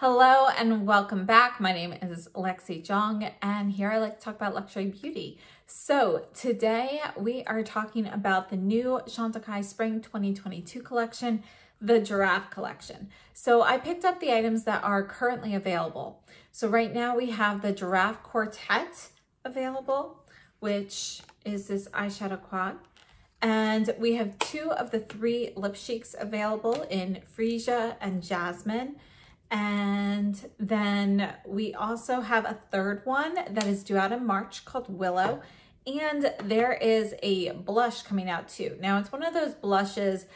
Hello and welcome back. My name is Lexi Zhang and here I like to talk about luxury beauty. So today we are talking about the new Chantecaille Spring 2022 collection, the Giraffe collection. So I picked up the items that are currently available. So right now we have the Giraffe Quartet available, which is this eyeshadow quad. And we have two of the three lip cheeks available in Freesia and Jasmine. And then we also have a third one that is due out in March called Willow. And there is a blush coming out too. Now it's one of those blushes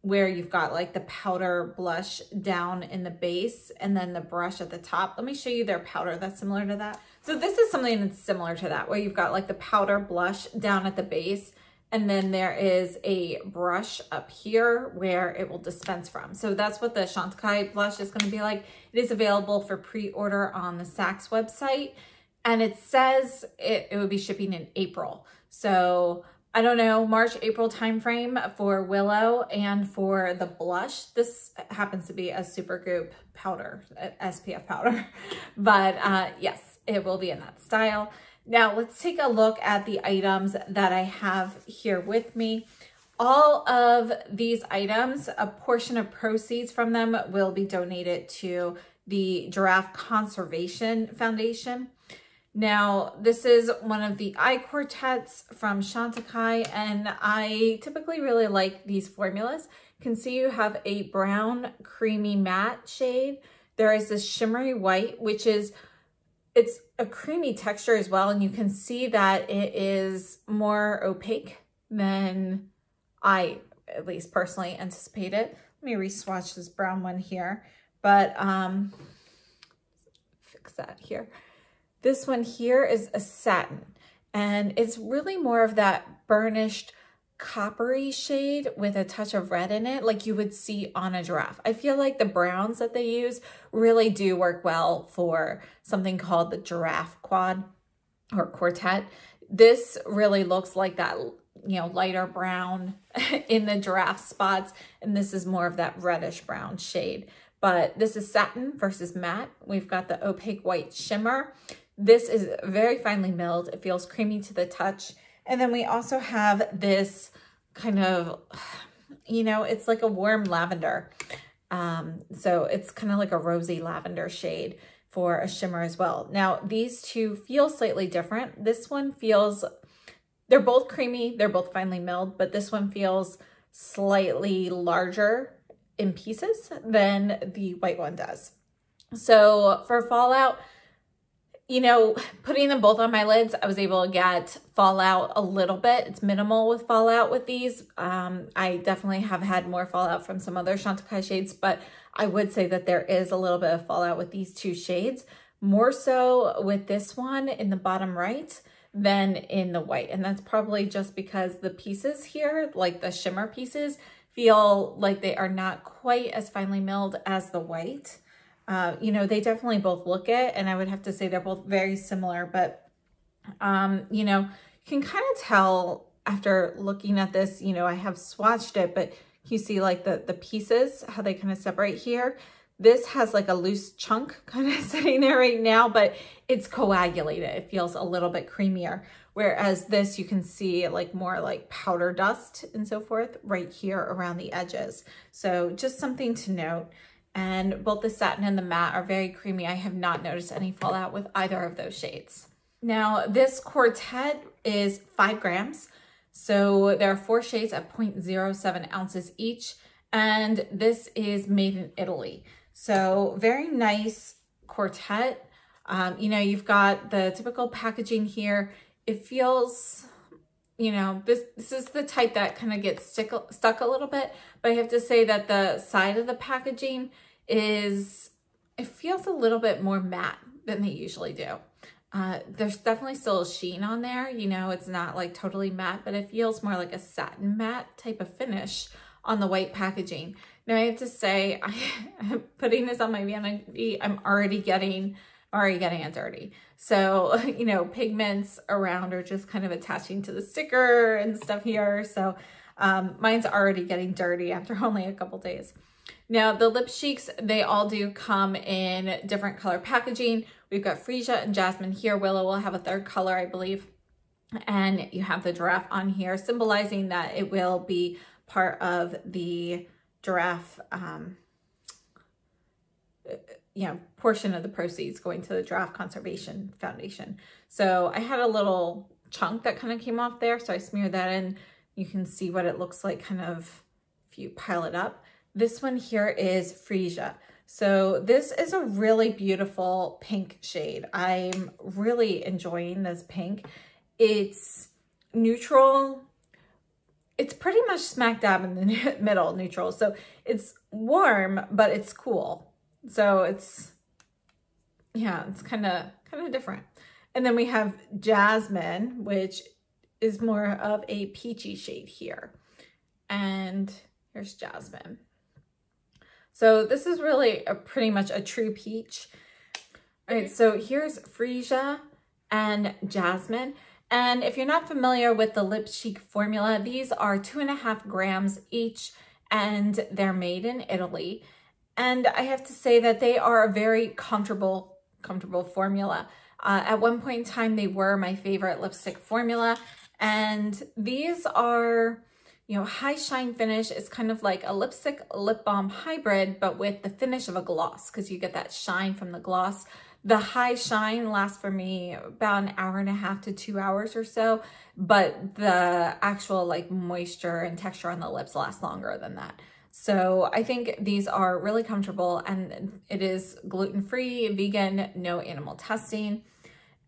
where you've got like the powder blush down in the base and then the brush at the top. Let me show you their powder that's similar to that. So this is something that's similar to that, where you've got like the powder blush down at the base. And then there is a brush up here where it will dispense from. So that's what the Chantecaille blush is going to be like. It is available for pre-order on the Saks website. And it says it would be shipping in April. So I don't know, March, April timeframe for Willow. And for the blush, this happens to be a Supergoop powder, SPF powder. But yes, it will be in that style. Now let's take a look at the items that I have here with me. All of these items, a portion of proceeds from them will be donated to the Giraffe Conservation Foundation. Now, this is one of the eye quartets from Chantecaille, and I typically really like these formulas. You can see you have a brown creamy matte shade. There is this shimmery white, which is it's a creamy texture as well, and you can see that it is more opaque than I, at least personally, anticipated. Let me re-swatch this brown one here, but fix that here. This one here is a satin, and it's really more of that burnished coppery shade with a touch of red in it, like you would see on a giraffe. I feel like the browns that they use really do work well for something called the Giraffe Quad or Quartet. This really looks like that, you know, lighter brown in the giraffe spots, and this is more of that reddish brown shade. But this is satin versus matte. We've got the opaque white shimmer. This is very finely milled. It feels creamy to the touch. And then we also have this kind of, you know, it's like a warm lavender. So it's kind of like a rosy lavender shade for a shimmer as well. Now, these two feel slightly different. This one feels, they're both creamy, they're both finely milled, but this one feels slightly larger in pieces than the white one does. So for fallout, you know, putting them both on my lids, I was able to get fallout a little bit. It's minimal with fallout with these. I definitely have had more fallout from some other Chantecaille shades, but I would say that there is a little bit of fallout with these two shades, more so with this one in the bottom right than in the white. And that's probably just because the pieces here, like the shimmer pieces, feel like they are not quite as finely milled as the white. You know, they definitely both look it, and I would have to say they're both very similar, but, you know, you can kind of tell after looking at this, you know, I have swatched it, but you see like the pieces, how they kind of separate here. This has like a loose chunk kind of sitting there right now, but it's coagulated. It feels a little bit creamier. Whereas this, you can see like more like powder dust and so forth right here around the edges. So just something to note. And both the satin and the matte are very creamy. I have not noticed any fallout with either of those shades. Now, this quartet is 5 grams. So there are 4 shades at 0.07 ounces each. And this is made in Italy. So very nice quartet. You know, you've got the typical packaging here. It feels, you know, this is the type that kind of gets stuck a little bit, but I have to say that the side of the packaging is, it feels a little bit more matte than they usually do. There's definitely still a sheen on there, you know, it's not like totally matte, but it feels more like a satin matte type of finish on the white packaging. Now I have to say, I'm putting this on my vanity, I'm already getting it dirty. So, you know, pigments around are just kind of attaching to the sticker and stuff here. So mine's already getting dirty after only a couple days. Now the lip cheeks, they all do come in different color packaging. We've got Freesia and Jasmine here. Willow will have a third color, I believe. And you have the giraffe on here, symbolizing that it will be part of the giraffe, portion of the proceeds going to the Giraffe Conservation Foundation. So I had a little chunk that kind of came off there, so I smeared that in. You can see what it looks like kind of if you pile it up. This one here is Freesia. So this is a really beautiful pink shade. I'm really enjoying this pink. It's neutral. It's pretty much smack dab in the middle, neutral. So it's warm, but it's cool. So it's, yeah, it's kind of different. And then we have Jasmine, which is more of a peachy shade here. And here's Jasmine. So this is really pretty much a true peach. All right, so here's Freesia and Jasmine. And if you're not familiar with the Lip Cheek formula, these are 2.5 grams each, and they're made in Italy. And I have to say that they are a very comfortable formula. At one point in time, they were my favorite lipstick formula. And these are, you know, high shine finish. It's kind of like a lipstick lip balm hybrid, but with the finish of a gloss, because you get that shine from the gloss. The high shine lasts for me about 1.5 hours to 2 hours or so, but the actual like moisture and texture on the lips lasts longer than that. So I think these are really comfortable, and it is gluten-free, vegan, no animal testing.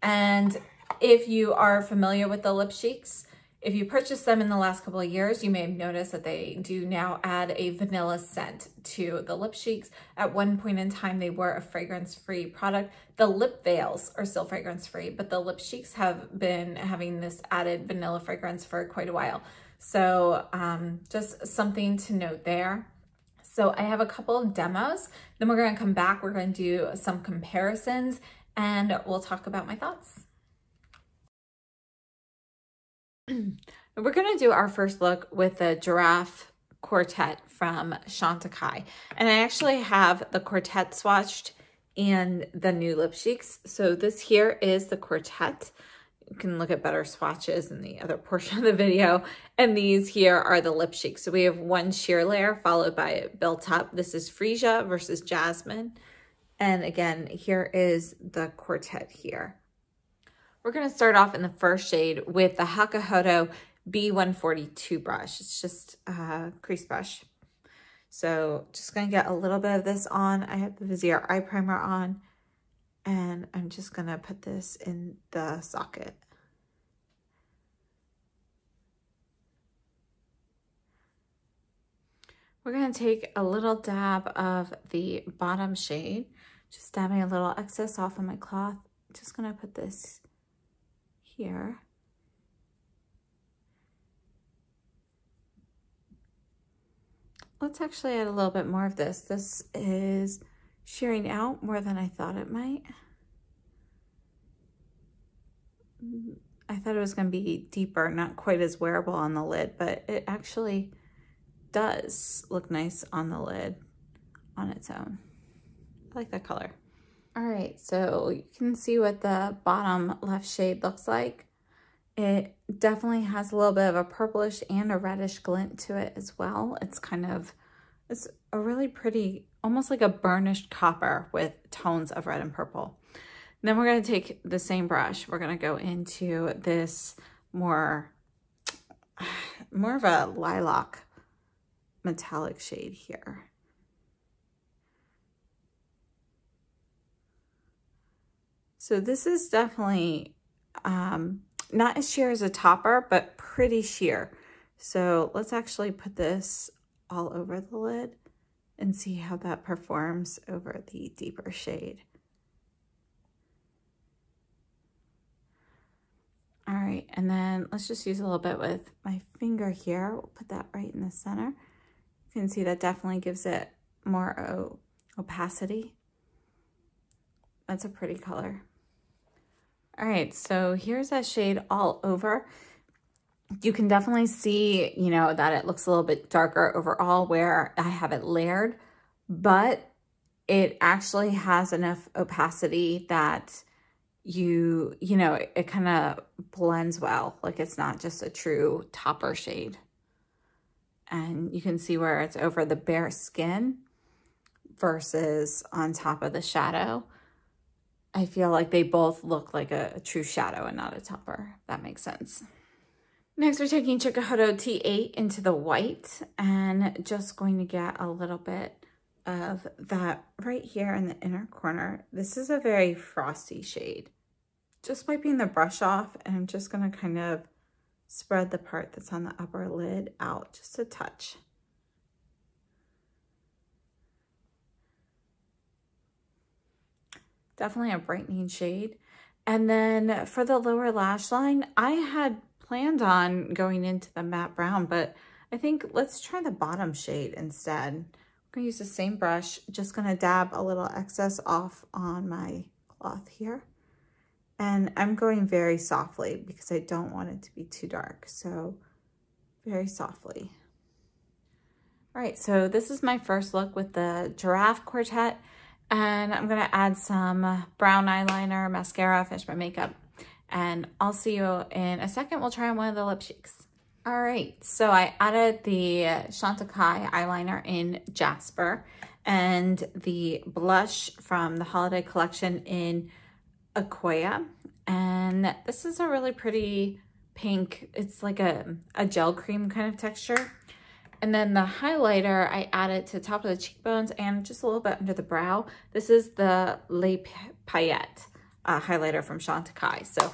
And if you are familiar with the lip cheeks, if you purchased them in the last couple of years, you may have noticed that they do now add a vanilla scent to the lip cheeks. At one point in time, they were a fragrance-free product. The lip veils are still fragrance-free, but the lip cheeks have been having this added vanilla fragrance for quite a while. So just something to note there. So I have a couple of demos. Then we're going to come back. We're going to do some comparisons, and we'll talk about my thoughts. We're going to do our first look with the Giraffe Quartet from Chantecaille. And I actually have the Quartet swatched and the new lip cheeks. So this here is the Quartet. You can look at better swatches in the other portion of the video. And these here are the lip cheeks. So we have one sheer layer followed by it built up. This is Freesia versus Jasmine. And again, here is the Quartet here. We're going to start off in the first shade with the Hakuhodo B142 brush. It's just a crease brush. So just going to get a little bit of this on. I have the Vizier eye primer on, and I'm just going to put this in the socket. We're going to take a little dab of the bottom shade, just dabbing a little excess off of my cloth. Just going to put this here. Let's actually add a little bit more of this. This is shearing out more than I thought it might. I thought it was going to be deeper, not quite as wearable on the lid, but it actually does look nice on the lid on its own. I like that color. All right, so you can see what the bottom left shade looks like. It definitely has a little bit of a purplish and a reddish glint to it as well. It's a really pretty, almost like a burnished copper with tones of red and purple. And then we're going to take the same brush. We're going to go into this more of a lilac metallic shade here. So this is definitely not as sheer as a topper, but pretty sheer. So let's actually put this all over the lid and see how that performs over the deeper shade. All right, and then let's just use a little bit with my finger here. We'll put that right in the center. You can see that definitely gives it more opacity. That's a pretty color. All right, so here's that shade all over. You can definitely see, you know, that it looks a little bit darker overall where I have it layered, but it actually has enough opacity that you know, it kind of blends well. Like it's not just a true topper shade. And you can see where it's over the bare skin versus on top of the shadow. I feel like they both look like a true shadow and not a topper. If that makes sense. Next, we're taking Chikuhodo T8 into the white and just going to get a little bit of that right here in the inner corner. This is a very frosty shade. Just wiping the brush off, and I'm just going to kind of spread the part that's on the upper lid out just a touch. Definitely a brightening shade. And then for the lower lash line, I had planned on going into the matte brown, but I think let's try the bottom shade instead. I'm gonna use the same brush, just gonna dab a little excess off on my cloth here. And I'm going very softly because I don't want it to be too dark, so very softly. All right, so this is my first look with the Giraffe Quartet, and I'm gonna add some brown eyeliner, mascara, finish my makeup, and I'll see you in a second. We'll try on one of the lip cheeks. All right, so I added the Chantecaille eyeliner in Jasper and the blush from the holiday collection in Akoya, and this is a really pretty pink. It's like a gel cream kind of texture. And then the highlighter I added to the top of the cheekbones and just a little bit under the brow. This is the Les Paillettes highlighter from Chantecaille. So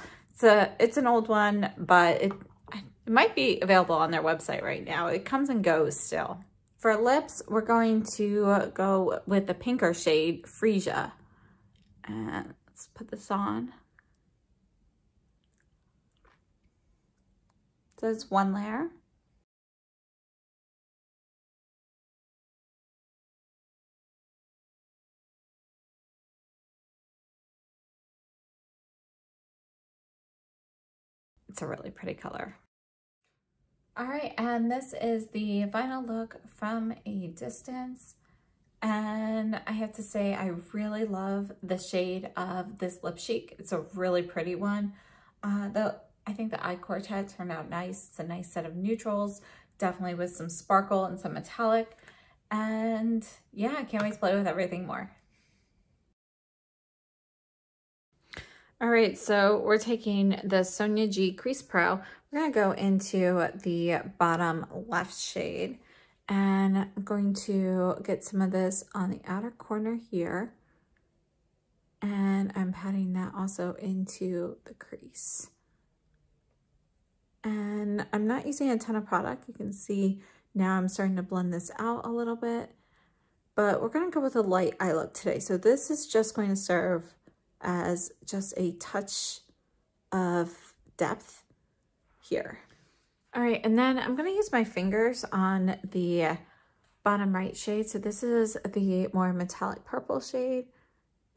it's an old one, but it might be available on their website right now. It comes and goes still. For lips, we're going to go with the pinker shade, Freesia. And let's put this on. So it's one layer. It's a really pretty color. All right, and this is the final look from a distance. And I have to say, I really love the shade of this lip cheek. It's a really pretty one. I think the eye quartet turned out nice. It's a nice set of neutrals, definitely with some sparkle and some metallic. And yeah, I can't wait to play with everything more. All right, so we're taking the Sonia G Crease Pro. We're gonna go into the bottom left shade, and I'm going to get some of this on the outer corner here. And I'm patting that also into the crease. And I'm not using a ton of product. You can see now I'm starting to blend this out a little bit, but we're gonna go with a light eye look today. So this is just going to serve as just a touch of depth here. All right, and then I'm gonna use my fingers on the bottom right shade. So this is the more metallic purple shade,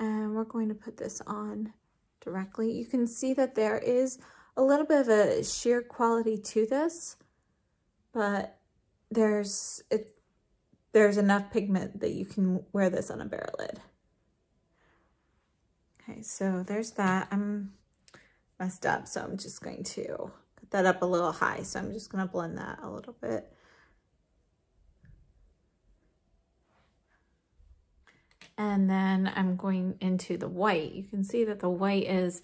and we're going to put this on directly. You can see that there is a little bit of a sheer quality to this, but there's enough pigment that you can wear this on a bare lid. Okay, so there's that. I'm messed up, so I'm just going to put that up a little high. So I'm just gonna blend that a little bit. And then I'm going into the white. You can see that the white is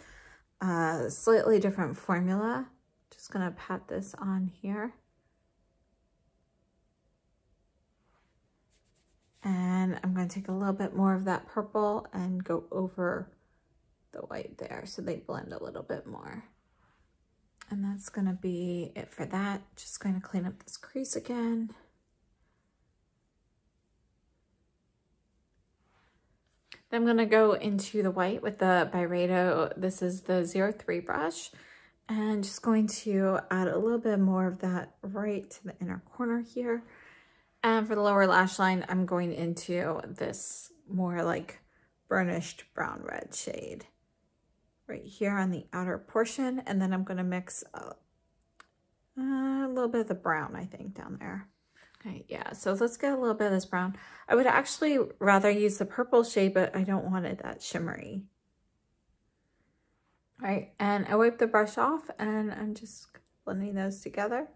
a slightly different formula. Just gonna pat this on here. And I'm gonna take a little bit more of that purple and go over the white there so they blend a little bit more. And that's gonna be it for that. Just going to clean up this crease again. Then I'm gonna go into the white with the Byredo. This is the 03 brush, and just going to add a little bit more of that right to the inner corner here. And for the lower lash line, I'm going into this more like burnished brown red shade right here on the outer portion. And then I'm going to mix a little bit of the brown, I think, down there. Okay, yeah, so let's get a little bit of this brown. I would actually rather use the purple shade, but I don't want it that shimmery. All right, and I wipe the brush off and I'm just blending those together.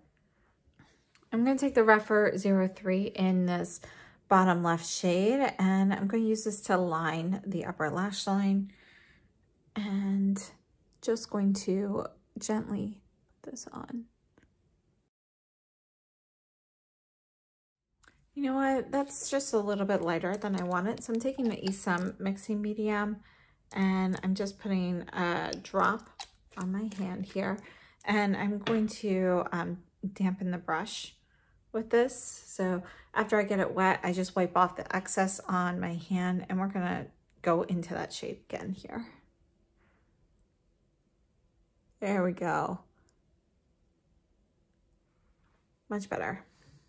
I'm going to take the Rephr 03 in this bottom left shade, and I'm going to use this to line the upper lash line, and just going to gently put this on. You know what, that's just a little bit lighter than I wanted, so I'm taking the Esam mixing medium and I'm just putting a drop on my hand here, and I'm going to dampen the brush with this. So after I get it wet, I just wipe off the excess on my hand, and we're gonna go into that shade again here. There we go. Much better.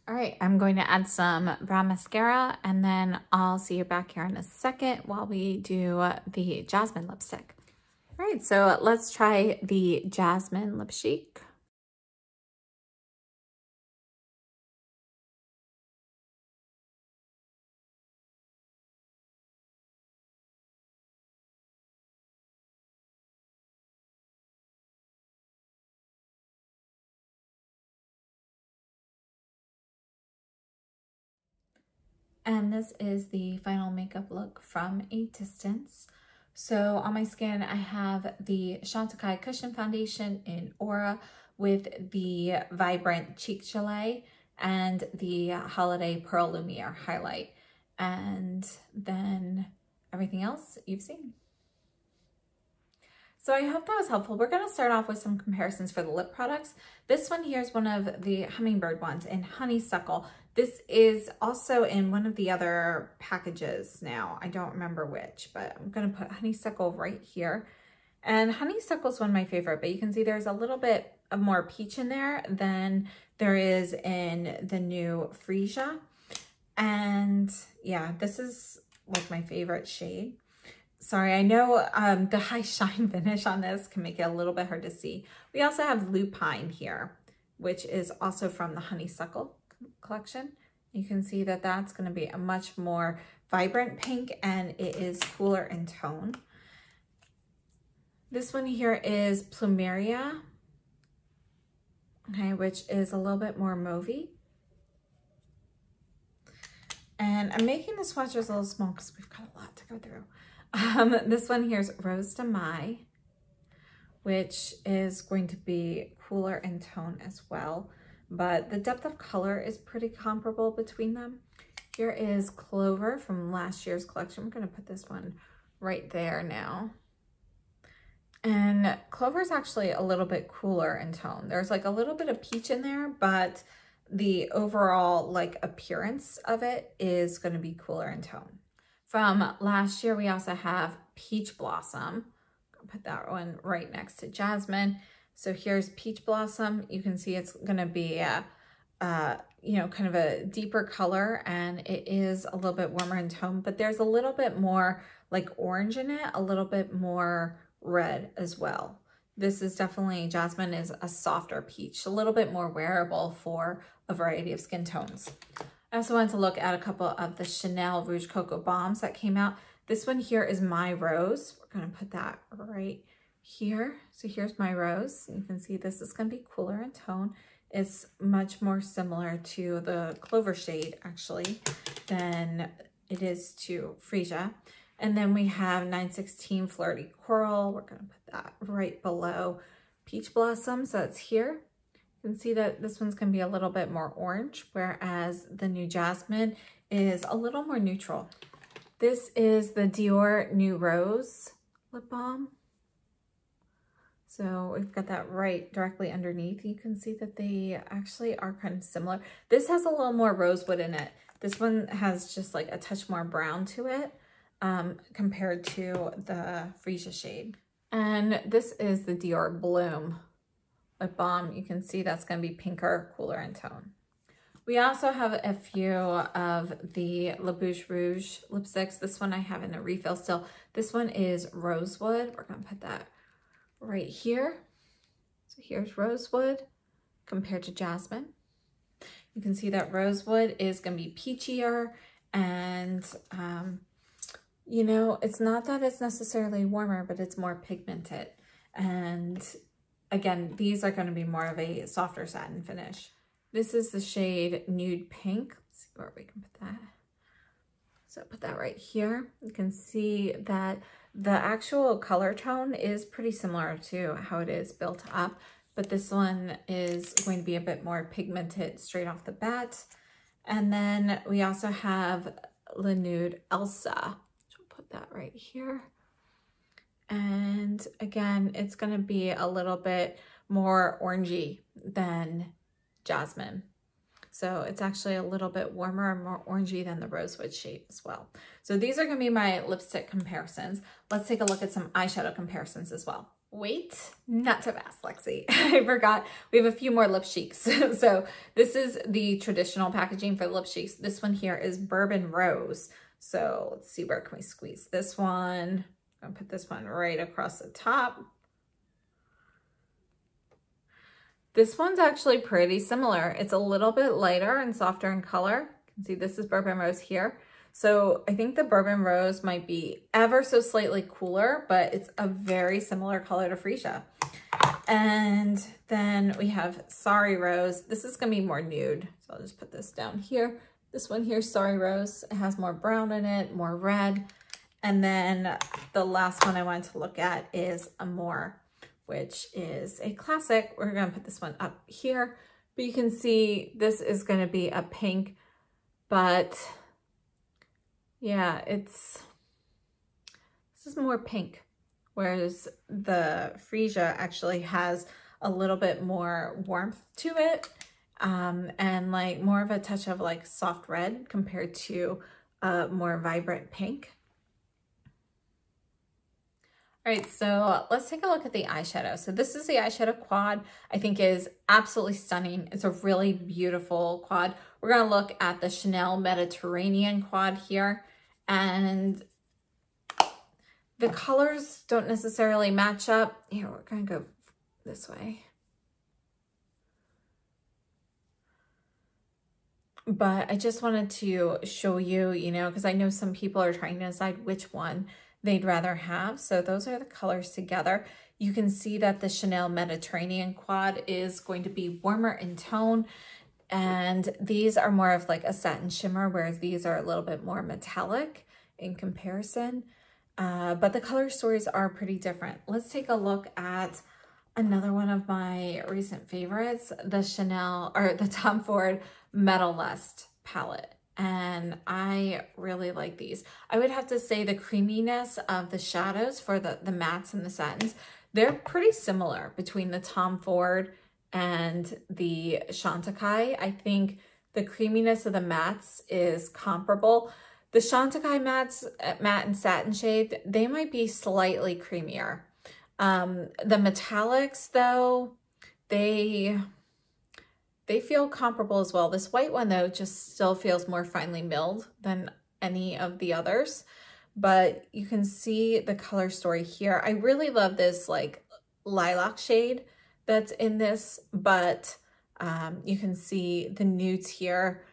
All right, I'm going to add some brown mascara, and then I'll see you back here in a second while we do the Jasmine lipstick. All right, so let's try the Jasmine Lip Chic. And this is the final makeup look from a distance. So on my skin, I have the Chantecaille Cushion Foundation in Aura with the Vibrant Cheek Gelée and the Holiday Pearl Lumiere highlight. And then everything else you've seen. So I hope that was helpful. We're going to start off with some comparisons for the lip products. This one here is one of the Hummingbird ones in Honeysuckle. This is also in one of the other packages now. I don't remember which, but I'm going to put Honeysuckle right here. And Honeysuckle is one of my favorite, but you can see there's a little bit of more peach in there than there is in the new Freesia. And yeah, this is like my favorite shade. Sorry, I know the high shine finish on this can make it a little bit hard to see. We also have Lupine here, which is also from the Honeysuckle collection. You can see that that's going to be a much more vibrant pink, and it is cooler in tone. This one here is Plumeria, okay, which is a little bit more mauvey. And I'm making the swatches a little small because we've got a lot to go through. This one here is Rose de Mai, which is going to be cooler in tone as well, but the depth of color is pretty comparable between them. Here is Clover from last year's collection. We're going to put this one right there now. And Clover is actually a little bit cooler in tone. There's like a little bit of peach in there, but the overall like appearance of it is going to be cooler in tone. From last year, we also have Peach Blossom. I'll put that one right next to Jasmine. So here's Peach Blossom. You can see it's going to be you know, kind of a deeper color, and it is a little bit warmer in tone, but there's a little bit more like orange in it, a little bit more red as well. This is definitely, Jasmine is a softer peach, a little bit more wearable for a variety of skin tones. I also wanted to look at a couple of the Chanel Rouge Coco Bombs that came out. This one here is My Rose. We're going to put that right here. So here's My Rose. You can see this is going to be cooler in tone. It's much more similar to the Clover shade, actually, than it is to Freesia. And then we have 916 Flirty Coral. We're going to put that right below Peach Blossom. So it's here. You can see that this one's going to be a little bit more orange, whereas the new Jasmine is a little more neutral. This is the Dior New Rose lip balm. So we've got that right directly underneath. You can see that they actually are kind of similar. This has a little more rosewood in it. This one has just like a touch more brown to it compared to the Freesia shade. And this is the Dior Bloom lip balm. You can see that's going to be pinker, cooler in tone. We also have a few of the La Bouche Rouge lipsticks. This one I have in a refill still. This one is Rosewood. We're going to put that right here. So here's Rosewood compared to Jasmine. You can see that Rosewood is going to be peachier, and you know, it's not that it's necessarily warmer, but it's more pigmented. And again, these are going to be more of a softer satin finish. This is the shade Nude Pink. Let's see where we can put that. So put that right here. You can see that the actual color tone is pretty similar to how it is built up, but this one is going to be a bit more pigmented straight off the bat. And then we also have the Nude Elsa. Put that right here. And again, it's going to be a little bit more orangey than Jasmine. So it's actually a little bit warmer and more orangey than the Rosewood shade as well. So these are going to be my lipstick comparisons. Let's take a look at some eyeshadow comparisons as well. Wait, not so fast, Lexi. I forgot. We have a few more lip cheeks. So this is the traditional packaging for the lip cheeks. This one here is Bourbon Rose. So let's see, where can we squeeze this one? I'm gonna put this one right across the top. This one's actually pretty similar. It's a little bit lighter and softer in color. You can see this is Bourbon Rose here. So I think the Bourbon Rose might be ever so slightly cooler, but it's a very similar color to Freesia. And then we have Sorry Rose. This is gonna be more nude. So I'll just put this down here. This one here, Sorry Rose, it has more brown in it, more red. And then the last one I wanted to look at is Amore, which is a classic. We're gonna put this one up here, but you can see this is gonna be a pink, but yeah, this is more pink, whereas the Freesia actually has a little bit more warmth to it, and like more of a touch of like soft red compared to a more vibrant pink. All right, so let's take a look at the eyeshadow. So this is the eyeshadow quad. I think is absolutely stunning. It's a really beautiful quad. We're gonna look at the Chanel Mediterranean quad here, and the colors don't necessarily match up. Here, we're gonna go this way. But I just wanted to show you, you know, because I know some people are trying to decide which one they'd rather have. So those are the colors together. You can see that the Chanel Mediterranean quad is going to be warmer in tone, and these are more of like a satin shimmer, whereas these are a little bit more metallic in comparison. But the color stories are pretty different. Let's take a look at another one of my recent favorites, the Chanel, or the Tom Ford Metal Lust palette. And I really like these. I would have to say the creaminess of the shadows for the mattes and the satins, they're pretty similar between the Tom Ford and the Chantecaille. I think the creaminess of the mattes is comparable. The Chantecaille mattes, matte and satin shade, they might be slightly creamier. The metallics though, they feel comparable as well. This white one though just still feels more finely milled than any of the others, but you can see the color story here. I really love this like lilac shade that's in this, but you can see the nudes here,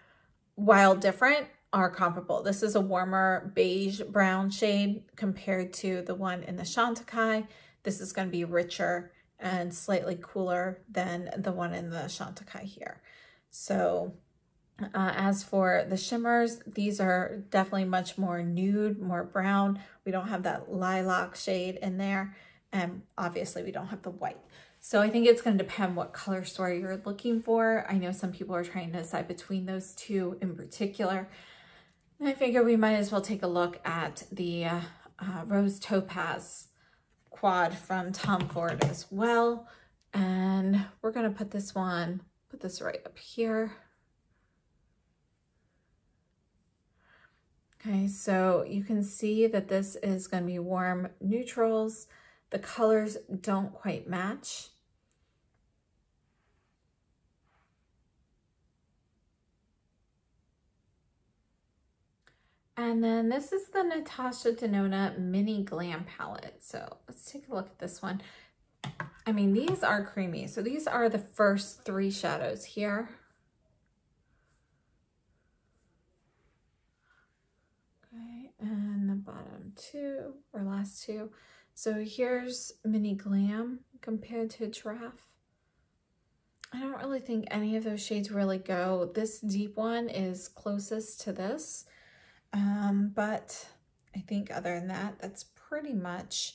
while different, are comparable. This is a warmer beige brown shade compared to the one in the Chantecaille. This is going to be richer and slightly cooler than the one in the Chantecaille here. So as for the shimmers, these are definitely much more nude, more brown. We don't have that lilac shade in there, and obviously we don't have the white. So I think it's going to depend what color story you're looking for. I know some people are trying to decide between those two in particular. And I figure we might as well take a look at the Rose Topaz quad from Tom Ford as well. And we're going to put this right up here. Okay, so you can see that this is going to be warm neutrals. The colors don't quite match. And then this is the Natasha Denona Mini Glam Palette. So let's take a look at this one. I mean, these are creamy. So these are the first three shadows here. and the bottom two, or last two. So here's Mini Glam compared to Giraffe. I don't really think any of those shades really go. This deep one is closest to this, but I think other than that, that's pretty much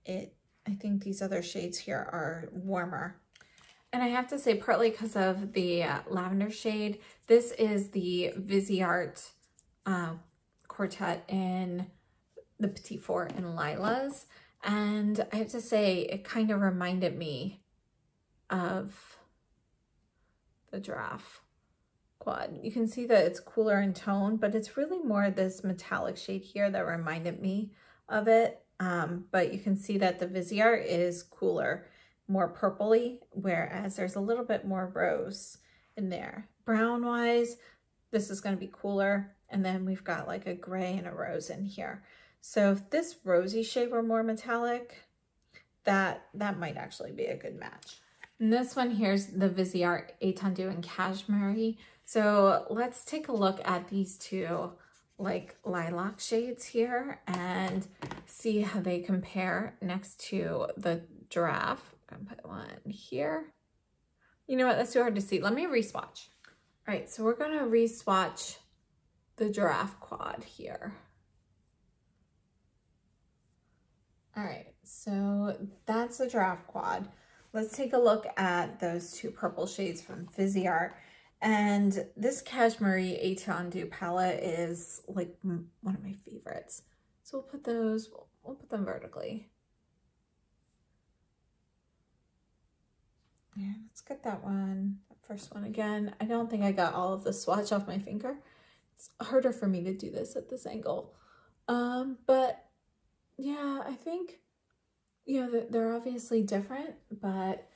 it. I think these other shades here are warmer. And I have to say, partly because of the lavender shade, this is the Viseart Quartet in the Petit Four in Lilas. And I have to say, it kind of reminded me of the Giraffe quad. You can see that it's cooler in tone, but it's really more this metallic shade here that reminded me of it. But you can see that the Viseart is cooler, more purpley, whereas there's a little bit more rose in there. Brown wise, this is going to be cooler, and then we've got like a gray and a rose in here. So if this rosy shade were more metallic, that might actually be a good match. And this one here's the Viseart Teint in Cashmere. So let's take a look at these two like lilac shades here and see how they compare next to the Giraffe. I'm gonna put one here. You know what, that's too hard to see. Let me re-swatch. All right, so we're gonna re-swatch the Giraffe quad here. All right, so that's the Giraffe quad. Let's take a look at those two purple shades from Viseart. And this Cashmere Teint Dew palette is like one of my favorites. So we'll put those, we'll put them vertically. Yeah, let's get that one, that first one again. I don't think I got all of the swatch off my finger. It's harder for me to do this at this angle. But yeah, I think, you know, they're obviously different, but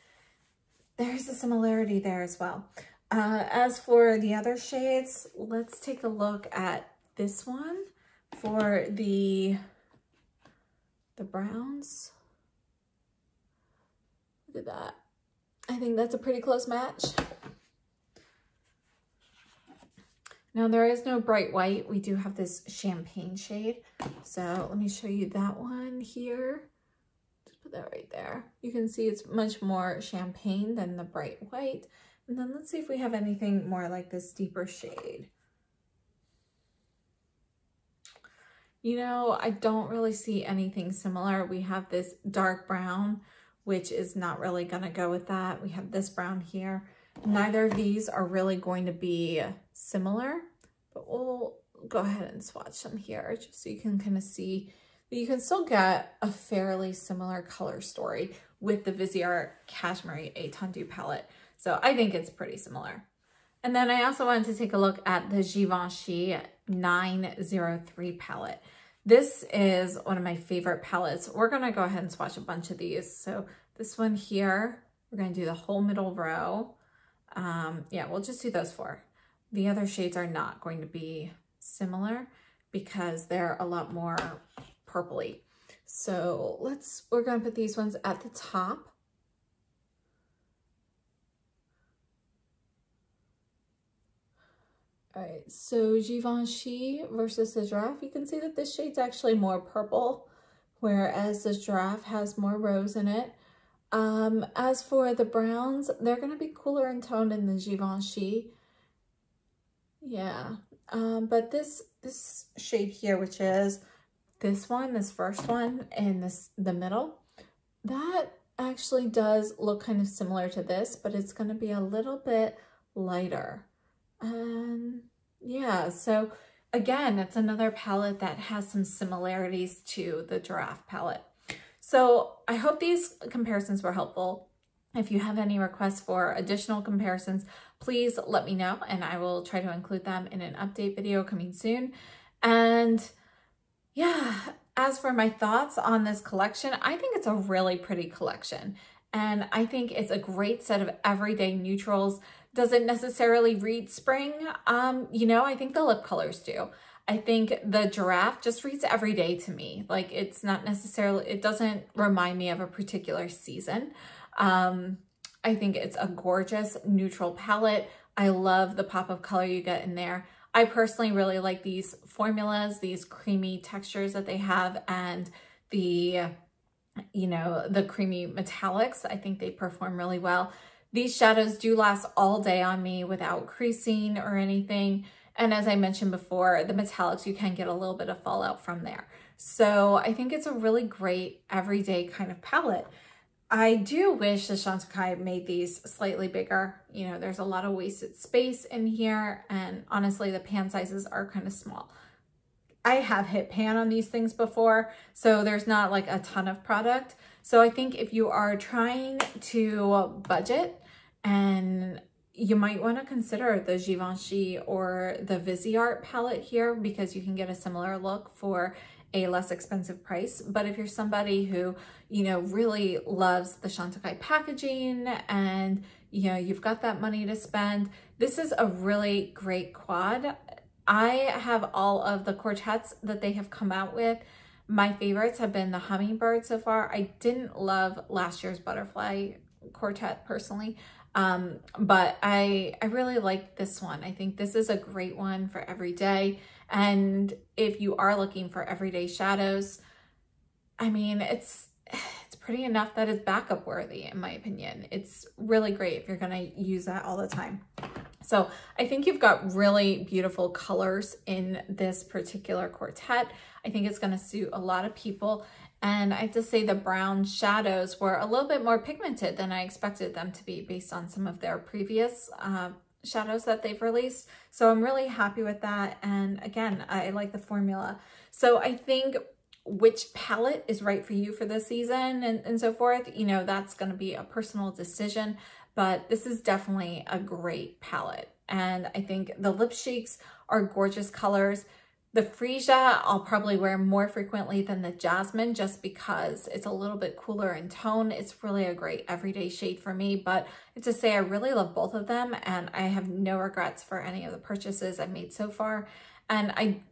there's a similarity there as well. As for the other shades, let's take a look at this one for the browns. Look at that. I think that's a pretty close match. Now there is no bright white. We do have this champagne shade. So let me show you that one here. Just put that right there. You can see it's much more champagne than the bright white. And then let's see if we have anything more like this deeper shade. You know, I don't really see anything similar. We have this dark brown, which is not really gonna go with that. We have this brown here. Neither of these are really going to be similar, but we'll go ahead and swatch them here just so you can kind of see that you can still get a fairly similar color story with the Viseart Cashmere Teint Dew palette. So I think it's pretty similar. And then I also wanted to take a look at the Givenchy 903 palette. This is one of my favorite palettes. We're gonna go ahead and swatch a bunch of these. So this one here, we're gonna do the whole middle row. Yeah, we'll just do those four. The other shades are not going to be similar because they're a lot more purpley. So we're gonna put these ones at the top. All right, so Givenchy versus the Giraffe, you can see that this shade's actually more purple, whereas the Giraffe has more rose in it. As for the browns, they're gonna be cooler in tone in the Givenchy. Yeah, but this shade here, which is this one, this first one in the middle, that actually does look kind of similar to this, but it's gonna be a little bit lighter. Yeah, so again, it's another palette that has some similarities to the Giraffe palette. So I hope these comparisons were helpful. If you have any requests for additional comparisons, please let me know and I will try to include them in an update video coming soon. And yeah, as for my thoughts on this collection, I think it's a really pretty collection. And I think it's a great set of everyday neutrals. Does it necessarily read spring? You know, I think the lip colors do. I think the Giraffe just reads everyday to me. Like it's not necessarily, it doesn't remind me of a particular season. I think it's a gorgeous neutral palette. I love the pop of color you get in there. I personally really like these formulas, these creamy textures that they have, and the, you know, the creamy metallics. I think they perform really well. These shadows do last all day on me without creasing or anything. And as I mentioned before, the metallics, you can get a little bit of fallout from there. So I think it's a really great everyday kind of palette. I do wish the Chantecaille made these slightly bigger. You know, there's a lot of wasted space in here, and honestly, the pan sizes are kind of small. I have hit pan on these things before, so there's not like a ton of product. So I think if you are trying to budget, and you might want to consider the Givenchy or the Viseart palette here, because you can get a similar look for a less expensive price. But if you're somebody who, you know, really loves the Chantecaille packaging and, you know, you've got that money to spend, this is a really great quad. I have all of the quartets that they have come out with. My favorites have been the Hummingbird so far. I didn't love last year's Butterfly quartet personally, but I really like this one. I think this is a great one for every day. And if you are looking for everyday shadows, I mean, it's pretty enough that it's backup worthy, in my opinion. It's really great if you're gonna use that all the time. So I think you've got really beautiful colors in this particular quartet. I think it's gonna suit a lot of people. And I have to say the brown shadows were a little bit more pigmented than I expected them to be based on some of their previous shadows that they've released. So I'm really happy with that. And again, I like the formula. So I think which palette is right for you for this season and so forth, you know, that's going to be a personal decision, but this is definitely a great palette. And I think the lip cheeks are gorgeous colors. The Freesia I'll probably wear more frequently than the Jasmine, just because it's a little bit cooler in tone. It's really a great everyday shade for me, but I have to say I really love both of them, and I have no regrets for any of the purchases I've made so far. And I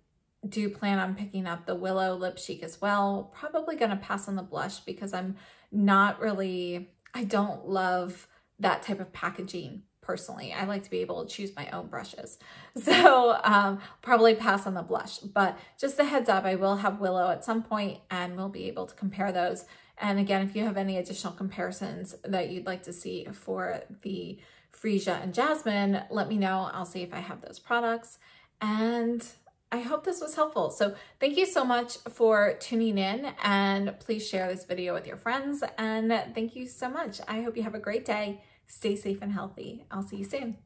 do plan on picking up the Willow lip cheek as well. Probably gonna pass on the blush because I'm not really, I don't love that type of packaging. Personally, I like to be able to choose my own brushes. So probably pass on the blush, but just a heads up, I will have Willow at some point and we'll be able to compare those. And again, if you have any additional comparisons that you'd like to see for the Freesia and Jasmine, let me know. I'll see if I have those products. And I hope this was helpful. So thank you so much for tuning in, and please share this video with your friends. And thank you so much. I hope you have a great day. Stay safe and healthy. I'll see you soon.